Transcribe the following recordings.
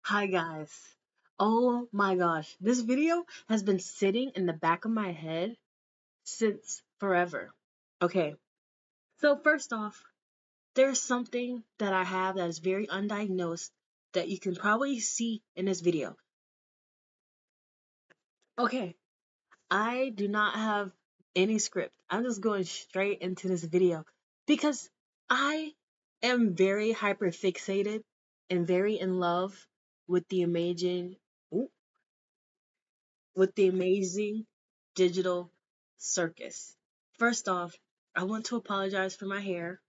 Hi guys. Oh my gosh. This video has been sitting in the back of my head since forever. Okay. So first off, there's something that I have that is very undiagnosed that you can probably see in this video. Okay. I do not have any script. I'm just going straight into this video because I am very hyper fixated and very in love with the amazing digital circus. First off, I want to apologize for my hair.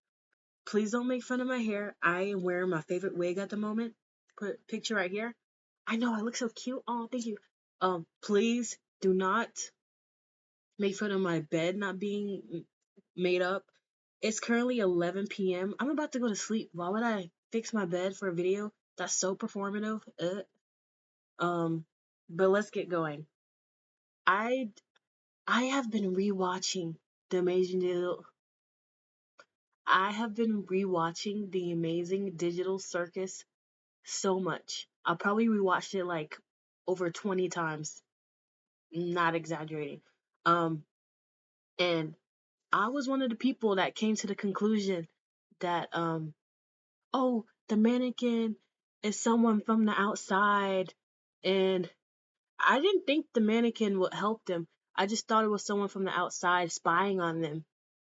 Please don't make fun of my hair. I am wearing my favorite wig at the moment. Put picture right here. I know I look so cute. Oh, thank you. Please do not make fun of my bed not being made up. It's currently 11 p.m. I'm about to go to sleep. Why would I fix my bed for a video? That's so performative. Um, but let's get going. I I have been rewatching The Amazing Digital. I have been rewatching The Amazing Digital Circus so much. I probably rewatched it like over 20 times. Not exaggerating. Um, and I was one of the people that came to the conclusion that oh, the mannequin is someone from the outside, and I didn't think the mannequin would help them. I just thought it was someone from the outside spying on them.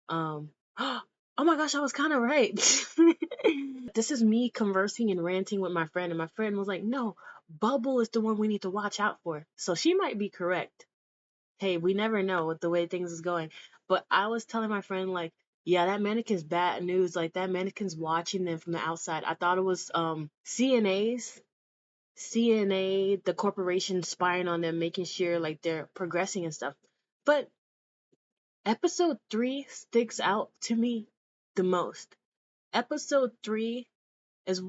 Um, oh my gosh, I was kind of right. This is me conversing and ranting with my friend, and my friend was like, "No, Bubble is the one we need to watch out for." So she might be correct. Hey, we never know with the way things is going. But I was telling my friend like, "Yeah, that mannequin's bad news. Like that mannequin's watching them from the outside." I thought it was CNA, the corporation spying on them, making sure like they're progressing and stuff. But episode 3 sticks out to me the most. Episode 3 is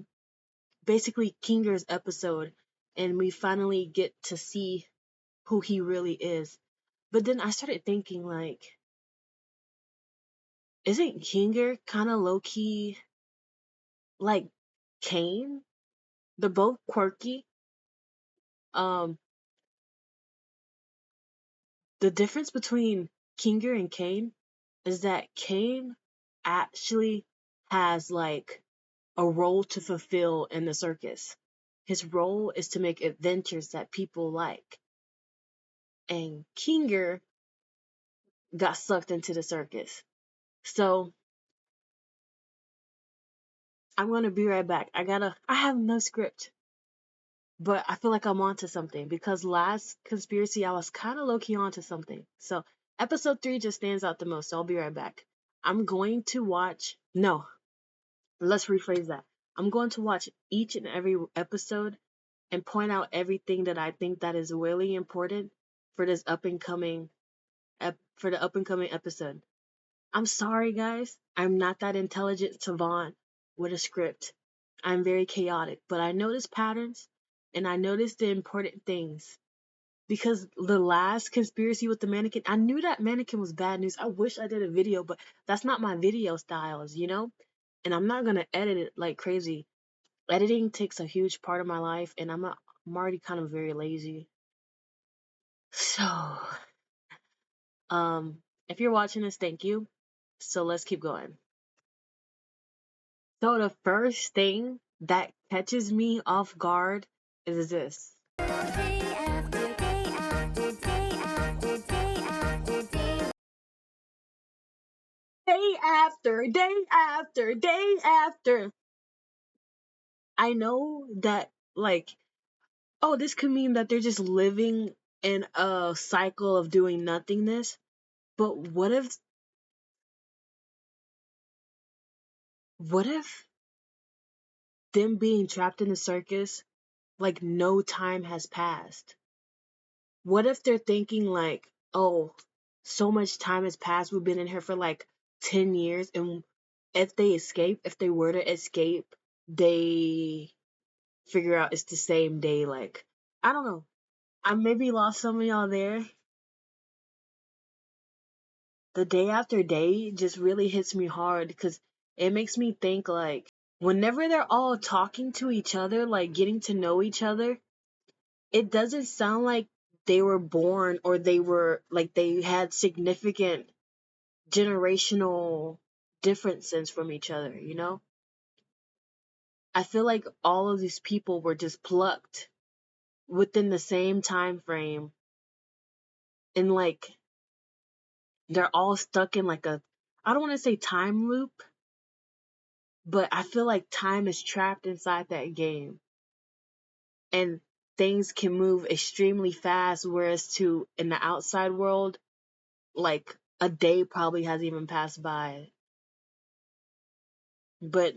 basically Kinger's episode, and we finally get to see who he really is. But then I started thinking, like, isn't Kinger kind of low key like Kane? They're both quirky. Um, the difference between Kinger and Kane is that Kane actually has like a role to fulfill in the circus. His role is to make adventures that people like. And Kinger got sucked into the circus. So I'm gonna be right back. I have no script, but I feel like I'm onto something because last conspiracy I was kind of low key onto something. So episode 3 just stands out the most. So I'll be right back. I'm going to watch. No, let's rephrase that. I'm going to watch each and every episode and point out everything that I think that is really important for this up and coming for the up and coming episode. I'm sorry, guys. I'm not that intelligent savant with a script. I'm very chaotic, but I notice patterns and I notice the important things. Because the last conspiracy with the mannequin, I knew that mannequin was bad news. I wish I did a video, but that's not my video styles, you know? And I'm not gonna edit it like crazy. Editing takes a huge part of my life, and I'm already kind of very lazy. So, if you're watching this, thank you. So let's keep going. So the first thing that catches me off guard is this. Day after day after day after. I know that like, oh, this could mean that they're just living in a cycle of doing nothingness. But what if them being trapped in the circus, like no time has passed? What if they're thinking like, oh, so much time has passed, we've been in here for like 10 years, and if they were to escape, they figure out it's the same day. Like, I don't know. I maybe lost some of y'all there. The day after day just really hits me hard because it makes me think like whenever they're all talking to each other, like getting to know each other, it doesn't sound like they were born or they were like they had significant generational differences from each other, you know? I feel like all of these people were just plucked within the same time frame and like they're all stuck in like a, I don't want to say time loop, but I feel like time is trapped inside that game and things can move extremely fast, whereas to in the outside world, like a day probably hasn't even passed by. But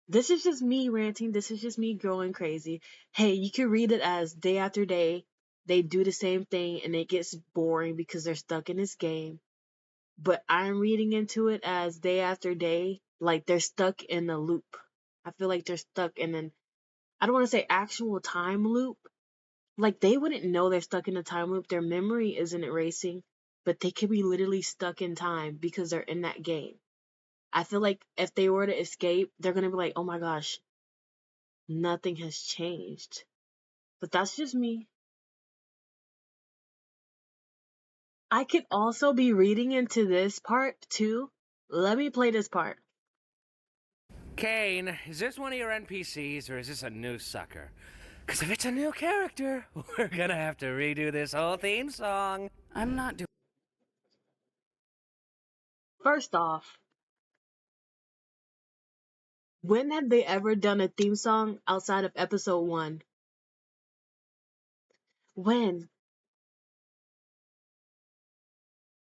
this is just me ranting. This is just me going crazy. Hey, you can read it as day after day. They do the same thing and it gets boring because they're stuck in this game. But I'm reading into it as day after day, like they're stuck in a loop. I feel like they're stuck in an, I don't want to say actual time loop. Like they wouldn't know they're stuck in a time loop. Their memory isn't erasing, but they could be literally stuck in time because they're in that game. I feel like if they were to escape, they're gonna be like, oh my gosh, nothing has changed. But that's just me. I could also be reading into this part too. Let me play this part. Kane, is this one of your NPCs or is this a new sucker? Because if it's a new character, we're gonna have to redo this whole theme song. I'm not doing. First off, when have they ever done a theme song outside of episode 1? When?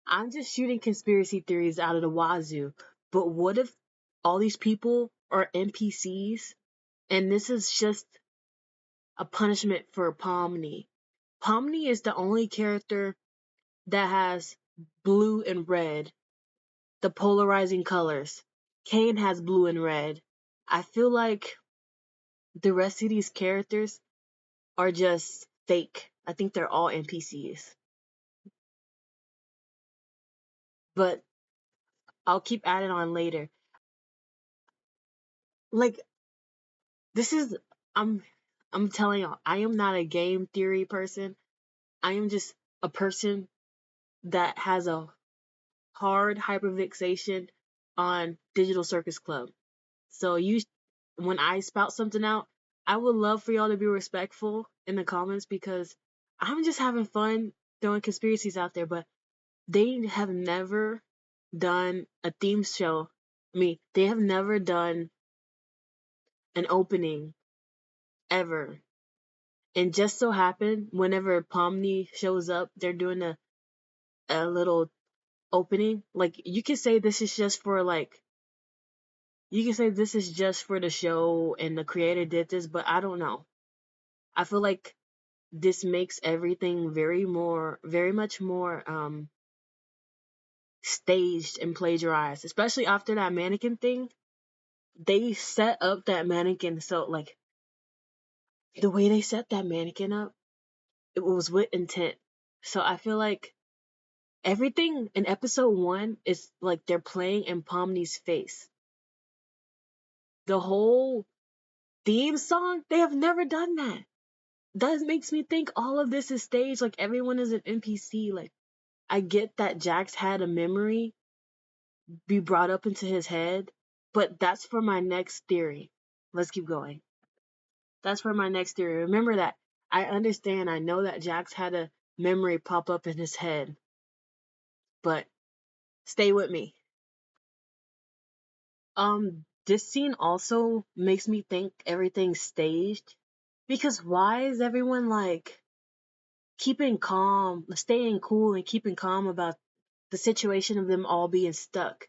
I'm just shooting conspiracy theories out of the wazoo. But what if all these people are NPCs and this is just a punishment for Pomni? Pomni is the only character that has blue and red, the polarizing colors. Kane has blue and red. I feel like the rest of these characters are just fake. I think they're all NPCs. But I'll keep adding on later. Like this is I'm I'm telling y'all, I am not a game theory person. I am just a person that has a hard hyperfixation on Digital Circus Club. So when I spout something out, I would love for y'all to be respectful in the comments because I'm just having fun throwing conspiracies out there, but they have never done a theme show. I mean, they have never done an opening ever. And just so happened, whenever Pomni shows up, they're doing a little opening. Like, you can say this is just for, like, you can say this is just for the show and the creator did this, but I don't know. I feel like this makes everything very much more staged and plagiarized, especially after that mannequin thing. They set up that mannequin so like the way they set that mannequin up, it was with intent. So I feel like everything in episode 1 is like they're playing in Pomni's face. The whole theme song, they have never done that. That makes me think all of this is staged, like everyone is an NPC. Like I get that Jax had a memory be brought up into his head, but that's for my next theory. Let's keep going. That's for my next theory. Remember that. I understand, I know that Jax had a memory pop up in his head, but stay with me. This scene also makes me think everything's staged because why is everyone like keeping calm, staying cool and keeping calm about the situation of them all being stuck?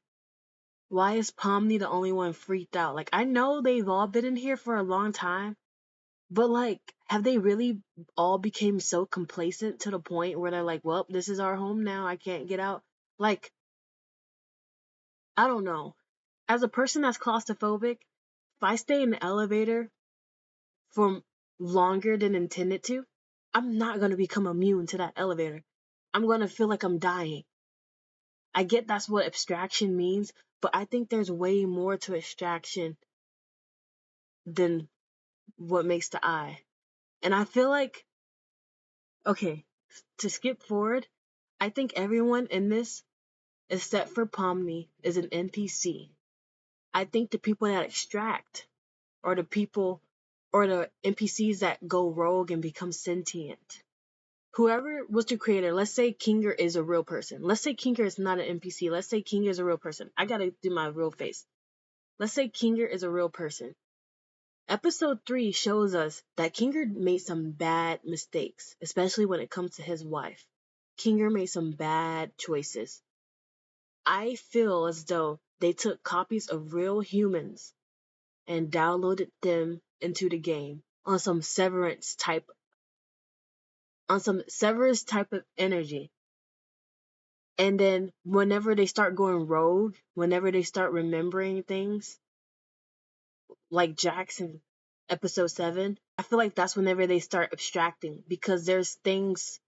Why is Pomni the only one freaked out? Like, I know they've all been in here for a long time, but like, have they really all became so complacent to the point where they're like, well, this is our home now, I can't get out? Like, I don't know. As a person that's claustrophobic, if I stay in the elevator for longer than intended to, I'm not going to become immune to that elevator. I'm going to feel like I'm dying. I get that's what abstraction means, but I think there's way more to abstraction than what makes the eye. And I feel like, okay, to skip forward, I think everyone in this, except for Pomni, is an NPC. I think the people that extract, or the people, or the NPCs that go rogue and become sentient. Whoever was the creator, let's say Kinger is a real person. Let's say Kinger is not an NPC. Let's say Kinger is a real person. I gotta do my real face. Let's say Kinger is a real person. Episode 3 shows us that Kinger made some bad mistakes, especially when it comes to his wife. Kinger made some bad choices. I feel as though they took copies of real humans and downloaded them into the game on some severance type of energy. And then whenever they start going rogue, whenever they start remembering things, like Jackson episode 7, I feel like that's whenever they start abstracting, because there's things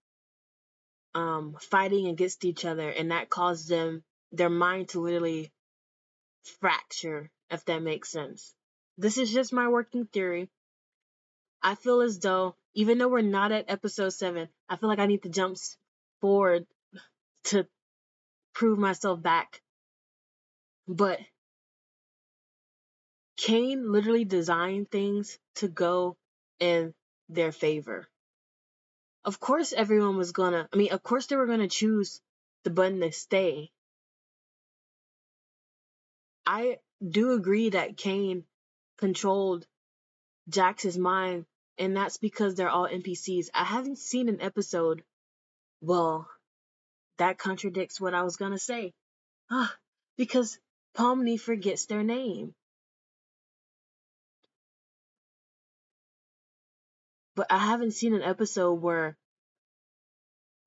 fighting against each other, and that caused their mind to literally fracture, if that makes sense. This is just my working theory. I feel as though, even though we're not at episode 7, I feel like I need to jump forward to prove myself back. But Kane literally designed things to go in their favor. Of course, everyone was gonna, of course, they were gonna choose the button to stay. I do agree that Kane controlled Jax's mind, and that's because they're all NPCs. I haven't seen an episode. Well, that contradicts what I was gonna say. Because Pomni forgets their name. But I haven't seen an episode where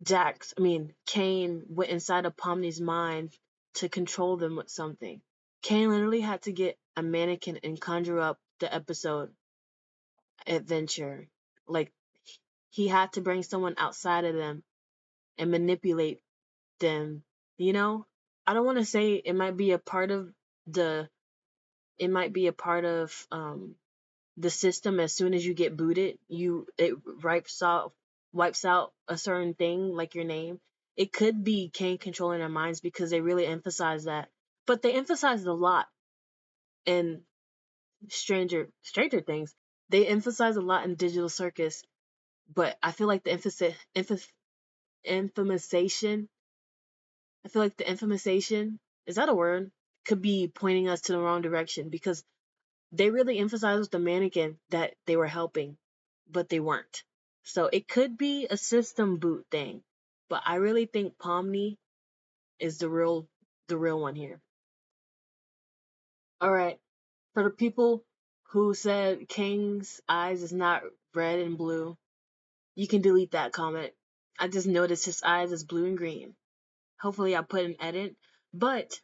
Kane went inside of Pomni's mind to control them with something. Kane literally had to get a mannequin and conjure up the episode adventure. Like, he had to bring someone outside of them and manipulate them, you know? I don't want to say it might be a part of the it might be a part of the system. As soon as you get booted, it wipes out a certain thing like your name. It could be Kane controlling their minds, because they really emphasize that. But they emphasize a lot in Stranger Things. They emphasize a lot in Digital Circus, but I feel like the infamousation I feel like the infamousation, is that a word? Could be pointing us to the wrong direction, because they really emphasized with the mannequin that they were helping, but they weren't. So it could be a system boot thing, but I really think Pomni is the real one here. All right, for the people who said Kang's eyes is not red and blue, you can delete that comment. I just noticed his eyes is blue and green. Hopefully I put an edit, but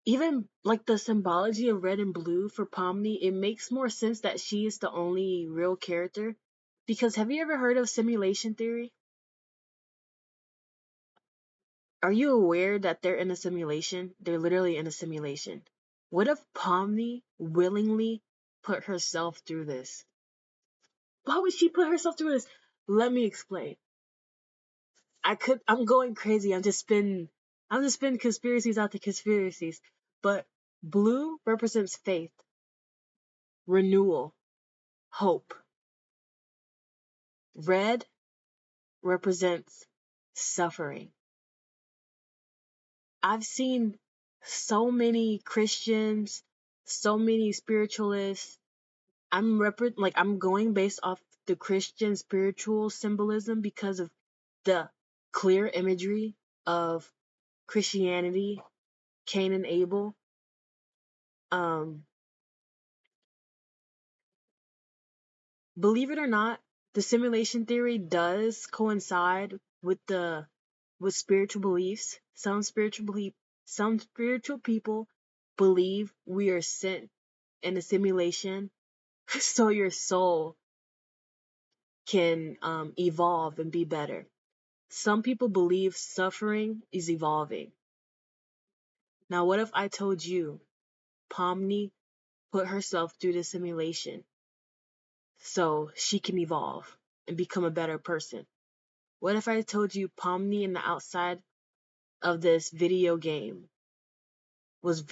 even like the symbology of red and blue for Pomni, it makes more sense that she is the only real character. Because have you ever heard of simulation theory? Are you aware that they're in a simulation? They're literally in a simulation. What if Pomni willingly put herself through this? Why would she put herself through this? Let me explain. I'm going crazy. I'm just spinning conspiracies out to conspiracies. But blue represents faith, renewal, hope. Red represents suffering. I've seen so many Christians, so many spiritualists. I'm going based off the Christian spiritual symbolism, because of the clear imagery of Christianity, Cain and Abel. Um, Believe it or not, the simulation theory does coincide with spiritual beliefs. Some spiritual people believe we are sent in a simulation so your soul can evolve and be better. Some people believe suffering is evolving. Now, what if I told you Pomni put herself through the simulation so she can evolve and become a better person? What if I told you Pomni in the outside of this video game was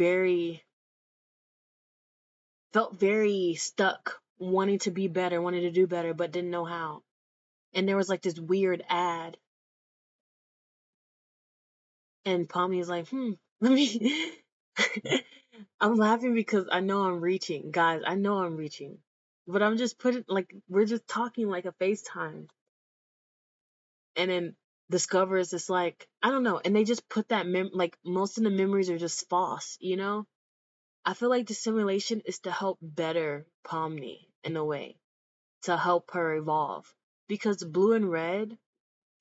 felt very stuck, wanting to be better, wanting to do better, but didn't know how. And there was like this weird ad, and Pomni is like, let me. I'm laughing because I know I'm reaching, guys. I know I'm reaching, but I'm just putting like we're just talking like a FaceTime, and then discovers it's like I don't know, and they just put that like most of the memories are just false, you know. I feel like the simulation is to help better Pomni in a way, to help her evolve. Because blue and red,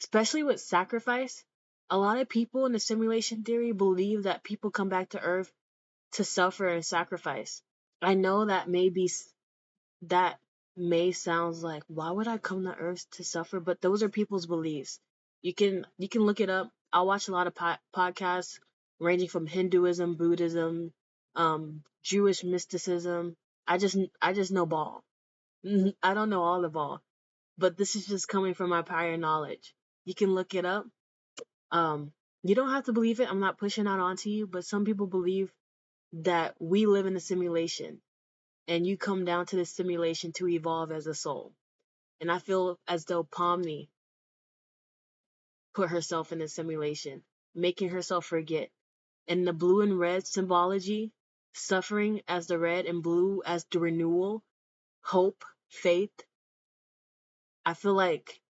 especially with sacrifice, a lot of people in the simulation theory believe that people come back to Earth to suffer and sacrifice. I know that may sound like why would I come to Earth to suffer? But those are people's beliefs. You can look it up. I watch a lot of podcasts ranging from Hinduism, Buddhism, Jewish mysticism. I just know ball. I don't know all of all, but this is just coming from my prior knowledge. You can look it up. Um, you don't have to believe it. I'm not pushing that onto you, but some people believe that we live in a simulation and you come down to this simulation to evolve as a soul. And I feel as though Pomni put herself in a simulation, making herself forget. And the blue and red symbology, suffering as the red and blue as the renewal, hope, faith. I feel like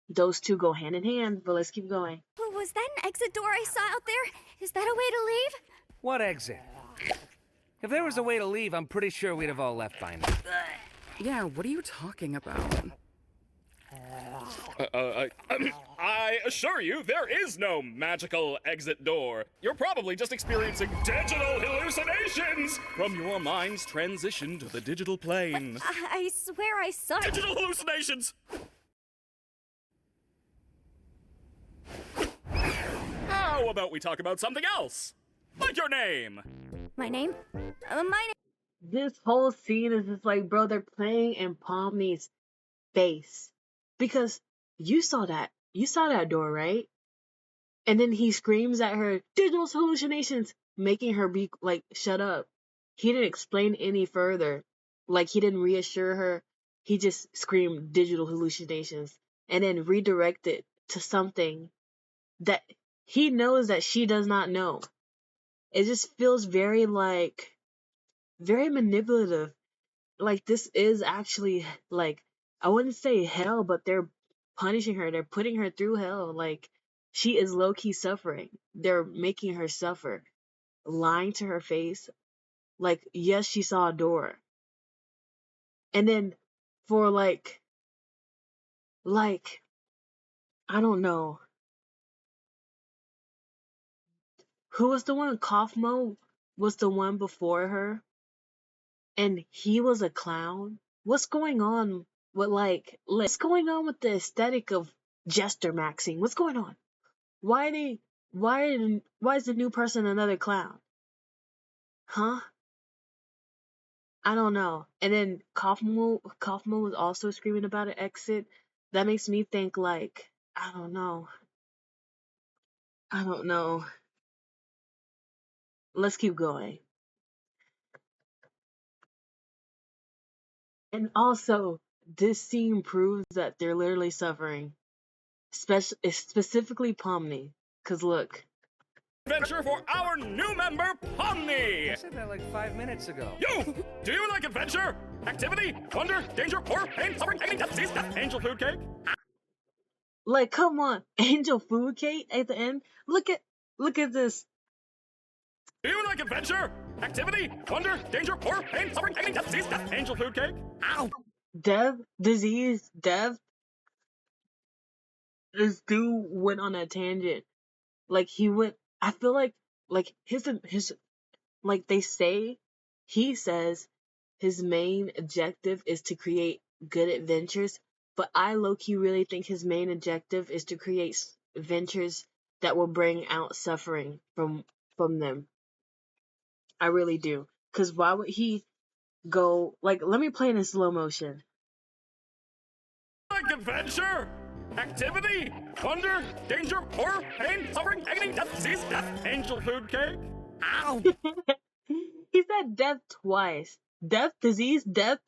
those two go hand in hand, but let's keep going. Oh, was that an exit door I saw out there? Is that a way to leave? What exit? If there was a way to leave, I'm pretty sure we'd have all left by now. Yeah, what are you talking about? I assure you, there is no magical exit door. You're probably just experiencing digital hallucinations from your mind's transition to the digital plane. I swear I saw it. Digital hallucinations! How about we talk about something else? Like your name! My name? My name. This whole scene is just like, bro, they're playing in Pomni's face. Because you saw that door, right? And then he screams at her, digital hallucinations, making her be like, shut up. He didn't explain any further. Like, he didn't reassure her. He just screamed digital hallucinations and then redirected to something that he knows that she does not know. It just feels very manipulative. Like, this is actually, like, I wouldn't say hell, but they're punishing her. They're putting her through hell. Like, she is low-key suffering. They're making her suffer. Lying to her face. Like, yes, she saw a door. And then for I don't know. Who was the one? Kaufmo was the one before her. And he was a clown. What's going on what's going on with the aesthetic of Jester Maxine? What's going on? Why is the new person another clown? Huh? I don't know. And then Kaufmo was also screaming about an exit. That makes me think like, I don't know. I don't know. Let's keep going. And also, this scene proves that they're literally suffering. Specifically Pomni. Cause look. Adventure for our new member, Pomni! I said that like 5 minutes ago. You! Do you like adventure? Activity? Wonder? Danger? Horror? Pain? Suffering? Agony? Death? Disease? Death? Angel food cake? Like, come on. Angel food cake at the end? Look at this. Do you like adventure? Activity? Wonder? Danger? Horror? Pain? Suffering? Agony? Death? Disease? Death? Angel food cake? Ow! Death. This dude went on a tangent. Like, he went, I feel like his, like he says his main objective is to create good adventures, but I low-key really think his main objective is to create adventures that will bring out suffering from them. I really do. Cause why would he go, like, let me play it in slow motion. Like adventure, activity, wonder, danger, horror, pain, suffering, agony, death, disease, death, angel food cake. Ow! He said death twice. Death, disease, death.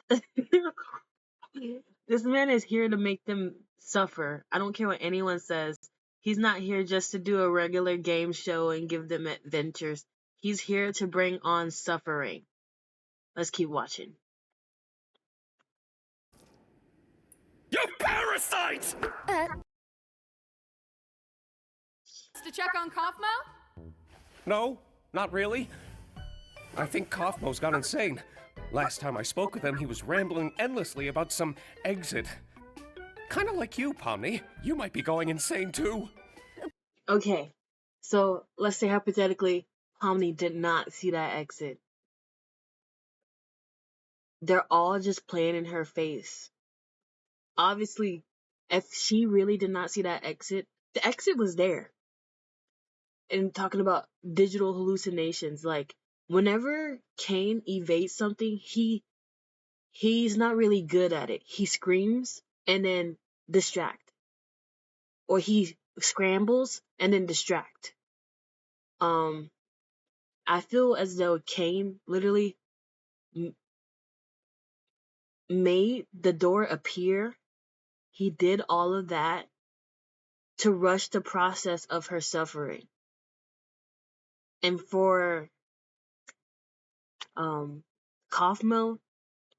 This man is here to make them suffer. I don't care what anyone says. He's not here just to do a regular game show and give them adventures. He's here to bring on suffering. Let's keep watching. You parasite! To check on Kaufmo? No, not really. I think Kaufmo's gone insane. Last time I spoke with him, he was rambling endlessly about some exit. Kinda like you, Pomni. You might be going insane too. Okay, so let's say hypothetically, Pomni did not see that exit. They're all just playing in her face. Obviously, if she really did not see that exit, the exit was there. And talking about digital hallucinations, like whenever Kane evades something, he's not really good at it. He screams and then distract, or he scrambles and then distract. I feel as though Kane literally made the door appear. He did all of that to rush the process of her suffering. And for Kaufmo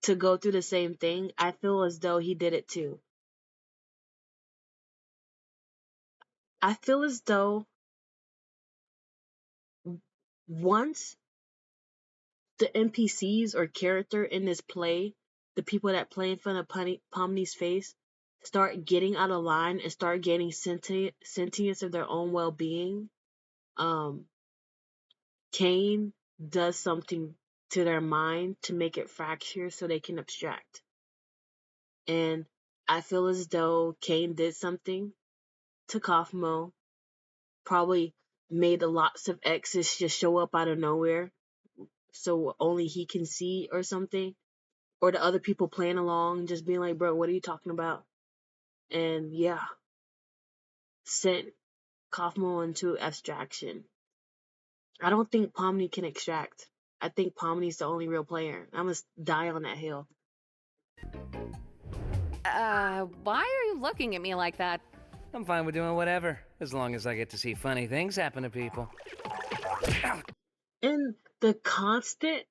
to go through the same thing, I feel as though he did it too. I feel as though once the NPCs or character in this play, the people that play in front of Pomni's face, start getting out of line and start gaining sentience of their own well-being, Kane does something to their mind to make it fracture so they can abstract. And I feel as though Kane did something to Kaufmo, probably made lots of X's just show up out of nowhere so only he can see or something. Or the other people playing along just being like, bro, what are you talking about? And yeah, sent Kaufmo into abstraction. I don't think Pomni can extract. I think Pomni's the only real player. I must die on that hill. Why are you looking at me like that? I'm fine with doing whatever, as long as I get to see funny things happen to people. And the constant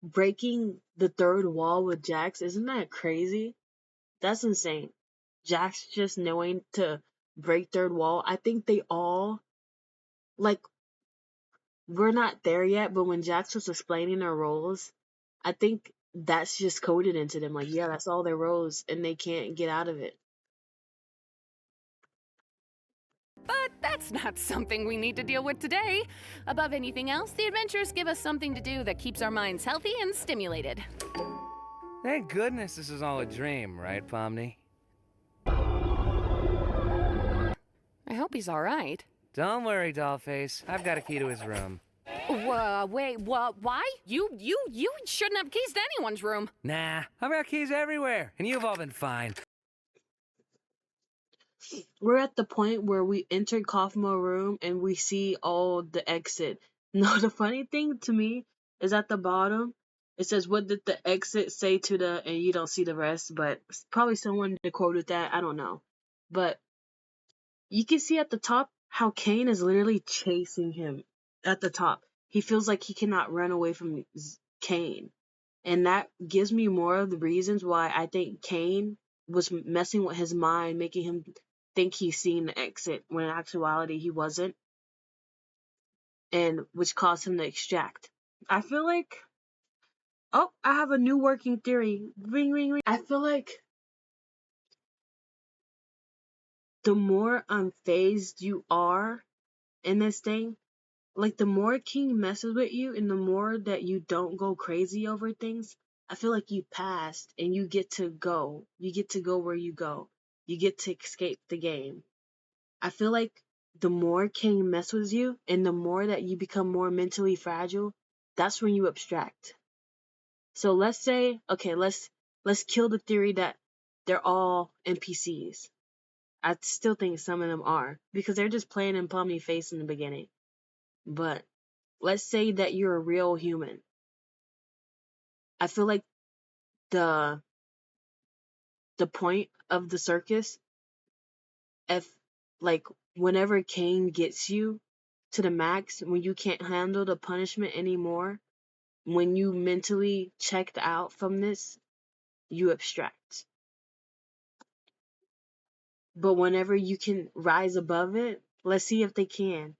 breaking the third wall with Jax, isn't that crazy? That's insane. Jax just knowing to break third wall. I think they all, like, we're not there yet, but when Jax was explaining their roles, I think that's just coded into them. Like, yeah, that's all their roles, and they can't get out of it. But that's not something we need to deal with today. Above anything else, the adventures give us something to do that keeps our minds healthy and stimulated. Thank goodness this is all a dream, right, Pomni? I hope he's all right. Don't worry, Dollface. I've got a key to his room. Wait, what? Why? You shouldn't have keys to anyone's room. Nah, I've got keys everywhere, and you've all been fine. We're at the point where we entered Kaufmo room and we see all the exit. No, the funny thing to me is at the bottom, it says, what did the exit say to the, and you don't see the rest, but probably someone decoded that, I don't know. But you can see at the top how Kane is literally chasing him at the top. He feels like he cannot run away from Kane. And that gives me more of the reasons why I think Kane was messing with his mind, making him think he's seen the exit when in actuality he wasn't, and which caused him to extract. I feel like, oh, I have a new working theory. Ring, ring, ring. I feel like the more unfazed you are in this thing, like the more King messes with you and the more that you don't go crazy over things, I feel like you passed and you get to go. You get to go where you go. You get to escape the game. I feel like the more King messes with you and the more that you become more mentally fragile, that's when you abstract. So let's say, okay, let's kill the theory that they're all NPCs. I still think some of them are because they're just playing in Pomni face in the beginning. But let's say that you're a real human. I feel like the the point of the circus, if like whenever Kane gets you to the max, when you can't handle the punishment anymore, when you mentally checked out from this, you abstract. But whenever you can rise above it, let's see if they can.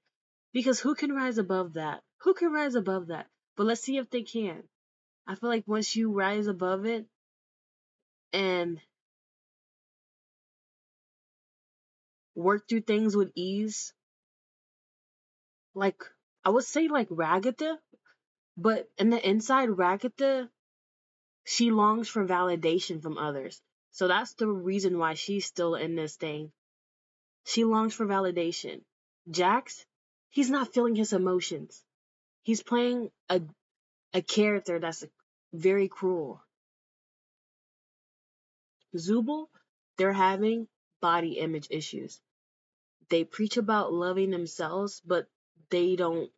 Because who can rise above that? Who can rise above that? But let's see if they can. I feel like once you rise above it and work through things with ease, like I would say like Ragatha, but in the inside Ragatha, she longs for validation from others. So that's the reason why she's still in this thing. She longs for validation. Jax, he's not feeling his emotions. He's playing a character that's very cruel. Zubul, they're having body image issues. They preach about loving themselves, but they don't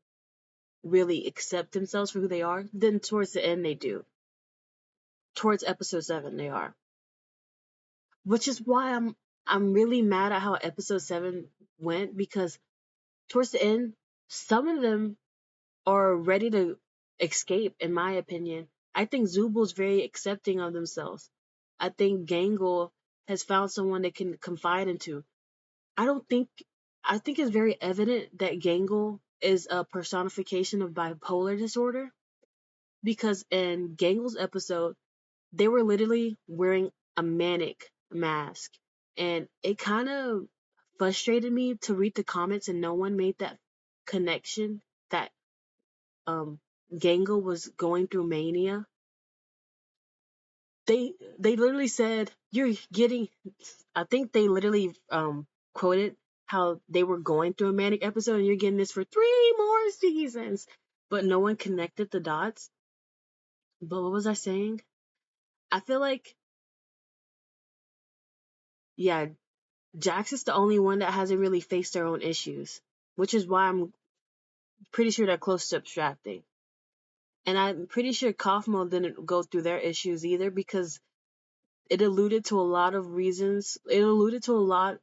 really accept themselves for who they are. Then towards the end, they do. Towards episode 7, they are. Which is why I'm really mad at how episode 7 went, because towards the end, some of them are ready to escape, in my opinion. I think Zubul's very accepting of themselves. I think Gangle has found someone they can confide into. I don't think I think it's very evident that Gangle is a personification of bipolar disorder, because in Gangle's episode, they were literally wearing a manic mask, and it kind of frustrated me to read the comments and no one made that connection that um Gangle was going through mania. They literally said you're getting, I think they literally quoted how they were going through a manic episode and you're getting this for 3 more seasons, but no one connected the dots. But what was I saying? I feel like, yeah, Jax is the only one that hasn't really faced their own issues, which is why I'm pretty sure they're close to abstracting. And I'm pretty sure Kaufmo didn't go through their issues either, because it alluded to a lot of reasons. It alluded a lot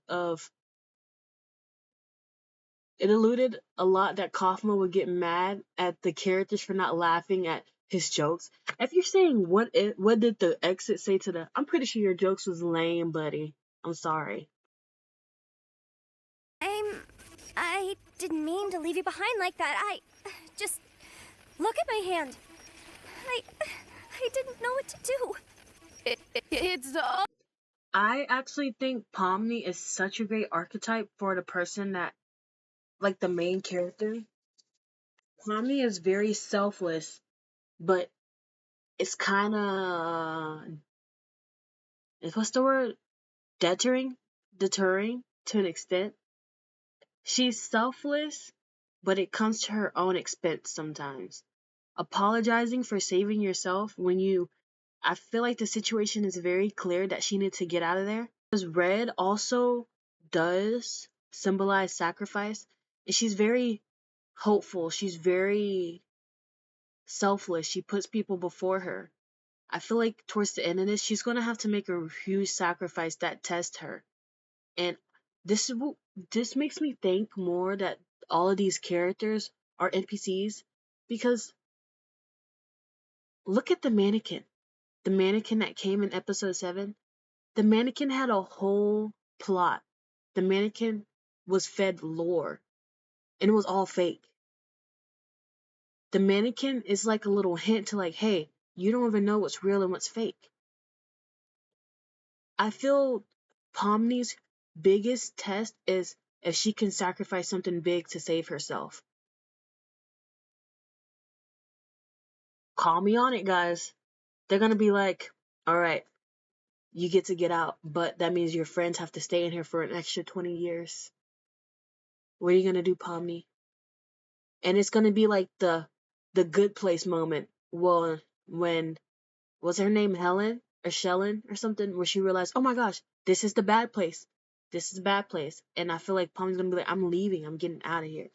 that Kaufman would get mad at the characters for not laughing at his jokes. If you're saying what did the exit say to the, I'm pretty sure your jokes was lame, buddy. I'm sorry. I didn't mean to leave you behind like that. I just look at my hand. I didn't know what to do. It's all. I actually think Pomni is such a great archetype for the person that, like the main character. Pomni is very selfless, but it's kind of, what's the word? Deterring to an extent. She's selfless, but it comes to her own expense sometimes. Apologizing for saving yourself when I feel like the situation is very clear that she needs to get out of there. Because red also does symbolize sacrifice, and she's very hopeful. She's very selfless. She puts people before her. I feel like towards the end of this, she's going to have to make a huge sacrifice that tests her. And this makes me think more that all of these characters are NPCs, because look at the mannequin. The mannequin that came in episode 7. The mannequin had a whole plot. The mannequin was fed lore, and it was all fake. The mannequin is like a little hint to like, hey, you don't even know what's real and what's fake. I feel Pomni's biggest test is if she can sacrifice something big to save herself. Call me on it, guys. They're gonna be like, alright, you get out, but that means your friends have to stay in here for an extra 20 years. What are you gonna do, Pomni? And it's gonna be like the good place moment. Well, when Was her name Helen or Shellen or something? Where she realized, oh my gosh, this is the bad place. This is a bad place. And I feel like Palmy's gonna be like, I'm leaving. I'm getting out of here.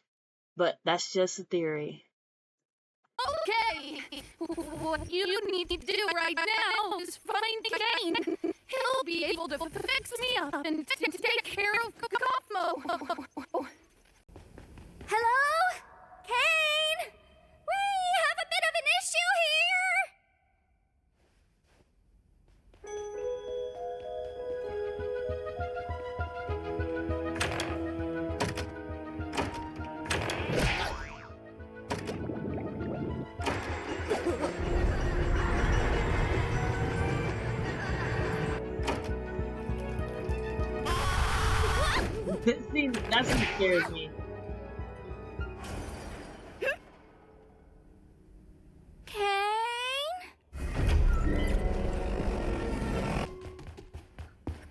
But that's just a theory. Okay, what you need to do right now is find Kane. He'll be able to fix me up and take care of Kaufmo. Hello? Kane? We have a bit of an issue See, that's what scares me. Kane?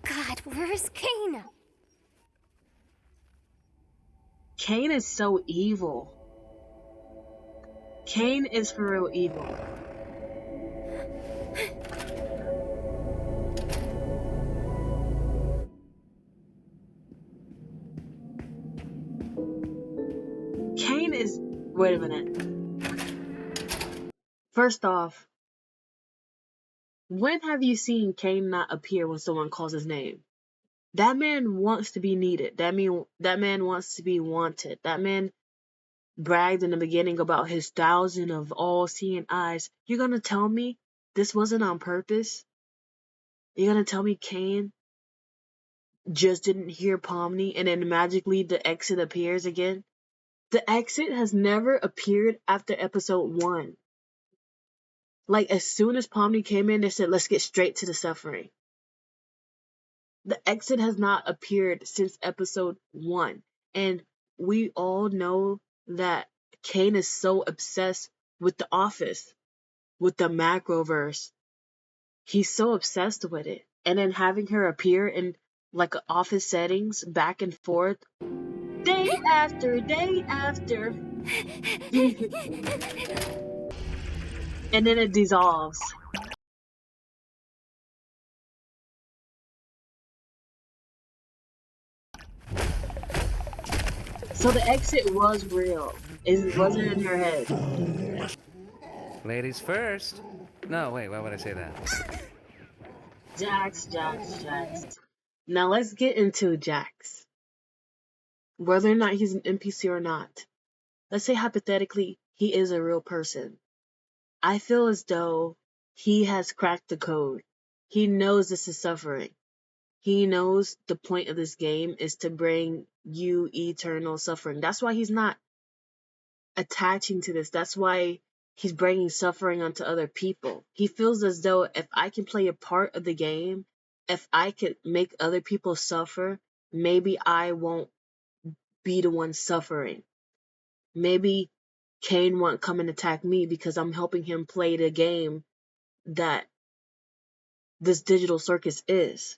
God, where's Kane? Kane is so evil. Kane is for real evil. Kane is. Wait a minute. First off, when have you seen Kane not appear when someone calls his name? That man wants to be needed. That man wants to be wanted. That man bragged in the beginning about his 1,000 of all-seeing eyes. You're gonna tell me this wasn't on purpose? You're gonna tell me Kane just didn't hear Pomni and then magically the exit appears again? The exit has never appeared after episode 1. Like, as soon as Pomni came in, they said, let's get straight to the suffering. The exit has not appeared since episode 1. And we all know that Kane is so obsessed with The Office, with the macroverse. He's so obsessed with it. And then having her appear in like office settings back and forth, day after day after. And then it dissolves. So the exit was real. It wasn't in her head. Ladies first. No, wait, why would I say that? Jax. Now let's get into Jax. Whether or not he's an NPC or not. Let's say hypothetically, he is a real person. I feel as though he has cracked the code. He knows this is suffering. He knows the point of this game is to bring you eternal suffering. That's why he's not attaching to this. That's why he's bringing suffering onto other people. He feels as though if I can play a part of the game, if I could make other people suffer, maybe I won't be the one suffering. Maybe Kane won't come and attack me because I'm helping him play the game that this digital circus is.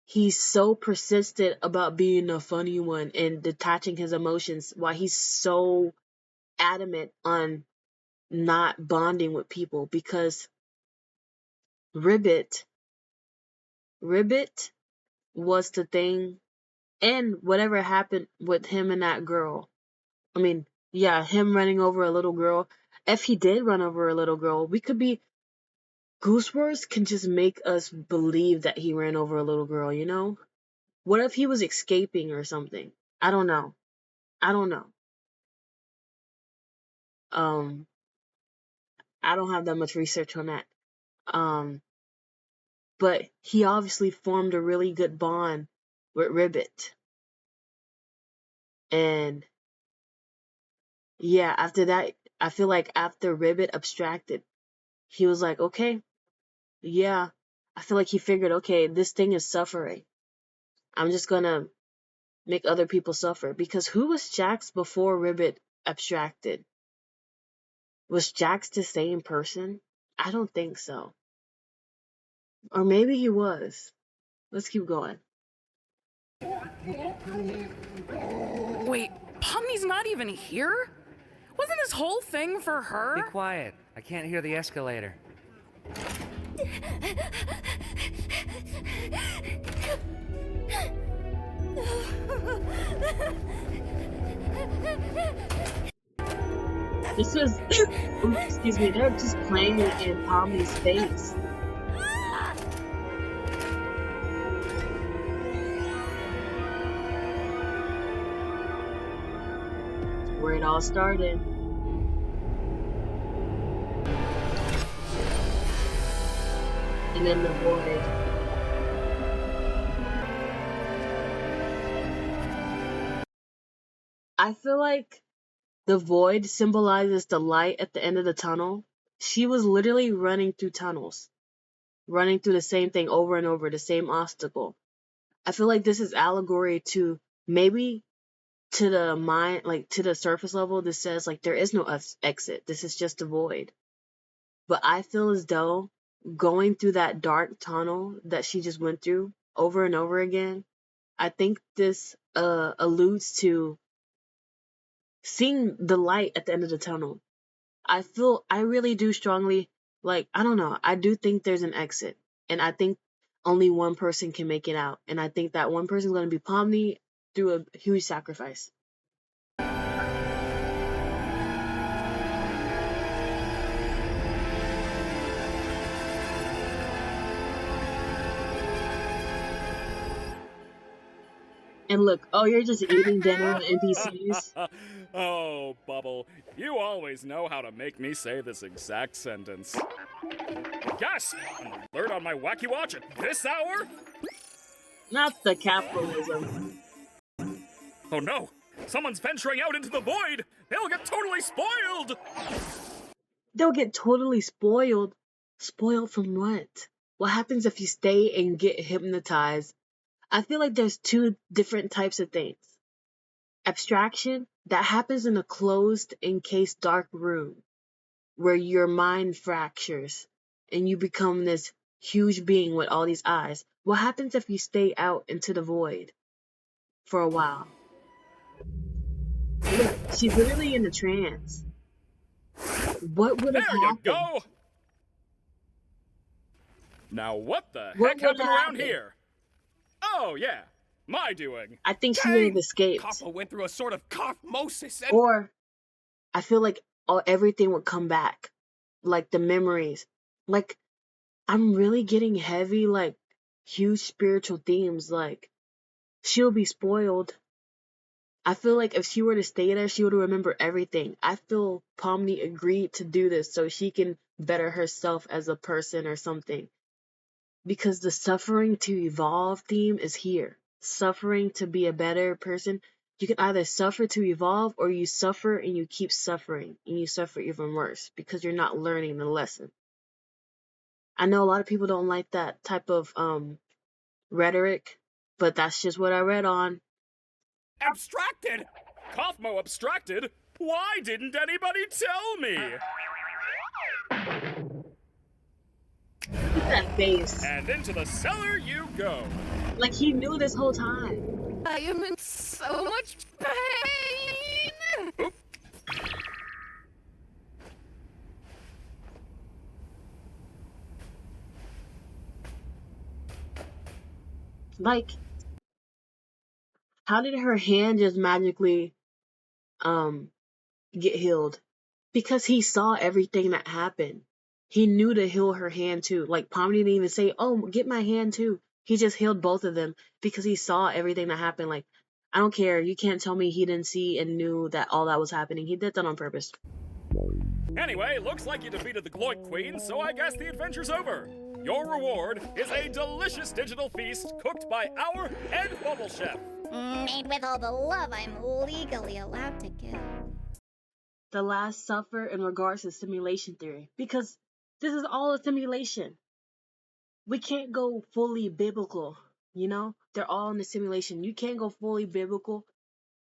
He's so persistent about being a funny one and detaching his emotions while he's so adamant on not bonding with people because Ribbit was the thing, and whatever happened with him and that girl. I mean, yeah, him running over a little girl. If he did run over a little girl, we could be goosewoks can just make us believe that he ran over a little girl, you know? What if he was escaping or something? I don't know. I don't have that much research on that. But he obviously formed a really good bond with Ribbit. And yeah, after that, I feel like after Ribbit abstracted, he was like, okay, yeah. I feel like he figured, okay, this thing is suffering. I'm just gonna make other people suffer. Because who was Jax before Ribbit abstracted? Was Jax the same person? I don't think so. Or maybe he was. Let's keep going. Wait, Pomni's not even here? Wasn't this whole thing for her? Be quiet. I can't hear the escalator. This is, oops, excuse me, they're just playing in Pomni's face. Where it all started. And then the void. I feel like the void symbolizes the light at the end of the tunnel. She was literally running through tunnels, running through the same thing over and over, the same obstacle. I feel like this is allegory to maybe to the mind, like to the surface level, this says like there is no exit. This is just a void. But I feel as though going through that dark tunnel that she just went through over and over again, I think this alludes to seeing the light at the end of the tunnel. I really do strongly, like, I don't know, I do think there's an exit. And I think only one person can make it out. And I think that one person is going to be Pomni through a huge sacrifice. And look, oh, you're just eating dinner with NPCs? Oh, Bubble, you always know how to make me say this exact sentence. Yes! An alert on my Wacky Watch at this hour? Not the capitalism. Oh no! Someone's venturing out into the void! They'll get totally spoiled! They'll get totally spoiled. Spoiled from what? What happens if you stay and get hypnotized? I feel like there's two different types of things. Abstraction, that happens in a closed, encased, dark room where your mind fractures and you become this huge being with all these eyes. What happens if you stay out into the void for a while? Look, she's literally in a trance. What would have There you happened? go! Now what the What heck would happened have around happened? here? Oh yeah, my doing. I think she would have Dang! escaped. Koppa went through a sort of cough-mosis and... Or I feel like everything would come back. Like the memories. Like, I'm really getting heavy, like, huge spiritual themes. Like, she'll be spoiled. I feel like if she were to stay there, she would remember everything. I feel Pomni agreed to do this so she can better herself as a person or something. Because the suffering to evolve theme is here. Suffering to be a better person. You can either suffer to evolve or you suffer and you keep suffering and you suffer even worse because you're not learning the lesson. I know a lot of people don't like that type of rhetoric, but that's just what I read on. abstracted! Kaufmo abstracted? Why didn't anybody tell me? Look at that face. And into the cellar you go. Like he knew this whole time. I am in so much pain. Like, how did her hand just magically get healed? Because he saw everything that happened. He knew to heal her hand too. Like Pomni didn't even say, "Oh, get my hand too." He just healed both of them because he saw everything that happened. Like, I don't care. You can't tell me he didn't see and knew that all that was happening. He did that on purpose. Anyway, looks like you defeated the Gloik Queen, so I guess the adventure's over. Your reward is a delicious digital feast cooked by our head bubble chef. Made with all the love I'm legally allowed to give. The last suffer in regards to simulation theory, because this is all a simulation. We can't go fully biblical, you know? They're all in the simulation. You can't go fully biblical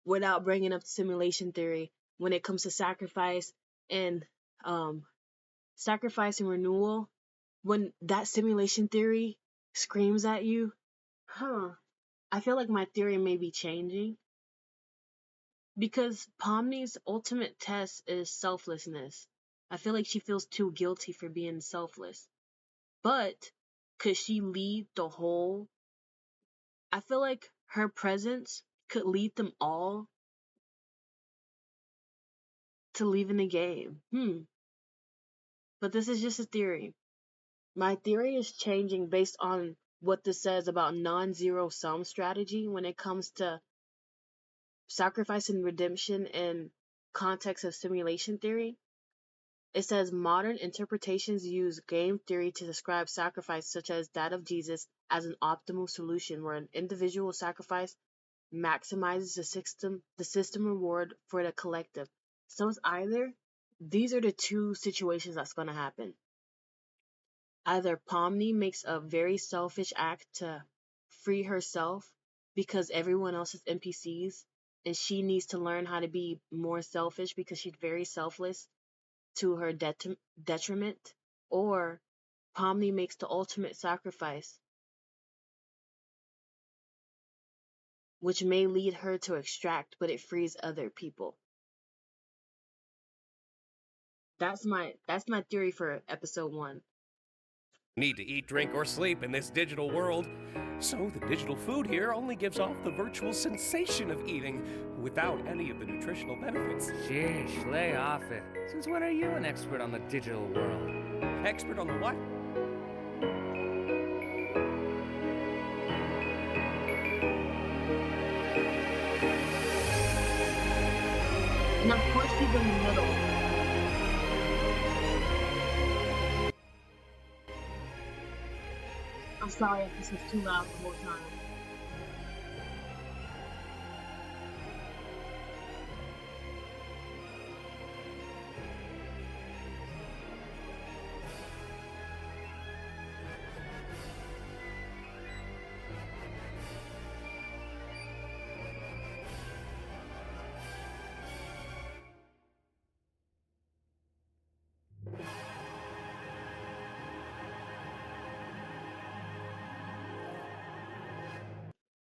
without bringing up simulation theory when it comes to sacrifice and renewal. When that simulation theory screams at you, I feel like my theory may be changing. Because Pomni's ultimate test is selflessness. I feel like she feels too guilty for being selfless. But could she lead the whole? I feel like her presence could lead them all to leaving the game. But this is just a theory. My theory is changing based on what this says about non-zero sum strategy when it comes to sacrifice and redemption in context of simulation theory. It says modern interpretations use game theory to describe sacrifice, such as that of Jesus, as an optimal solution where an individual sacrifice maximizes the system reward for the collective. So it's either these are the two situations that's going to happen. Either Pomni makes a very selfish act to free herself because everyone else is NPCs and she needs to learn how to be more selfish because she's very selfless to her detriment, or Pomni makes the ultimate sacrifice, which may lead her to extract, but it frees other people. That's my theory for episode 1. Need to eat, drink, or sleep in this digital world. So the digital food here only gives off the virtual sensation of eating without any of the nutritional benefits. Sheesh, lay off it. Since when are you an expert on the digital world? Expert on the what? And of course she's in the middle. I'm sorry if this was too loud the whole time.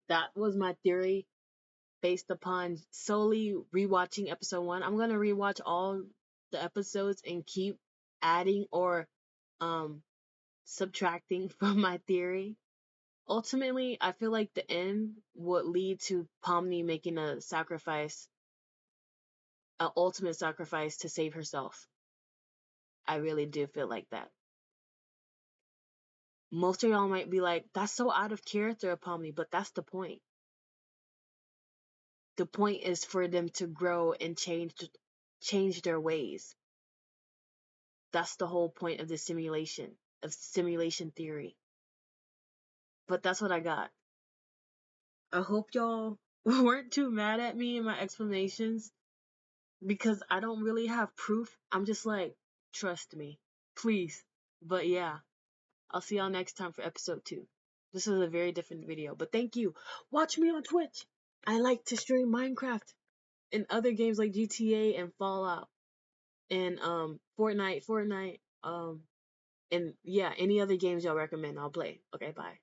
That was my theory based upon solely rewatching episode 1. I'm gonna rewatch all the episodes and keep adding or subtracting from my theory. Ultimately, I feel like the end would lead to Pomni making a sacrifice, an ultimate sacrifice to save herself. I really do feel like that. Most of y'all might be like, that's so out of character, Pomni, but that's the point. The point is for them to grow and change their ways. That's the whole point of the simulation theory. But that's what I got. I hope y'all weren't too mad at me and my explanations because I don't really have proof. I'm just like, trust me, please. But yeah, I'll see y'all next time for episode 2. This is a very different video, but thank you. Watch me on Twitch. I like to stream Minecraft and other games like GTA and Fallout and Fortnite, and yeah, any other games y'all recommend, I'll play. Okay, bye.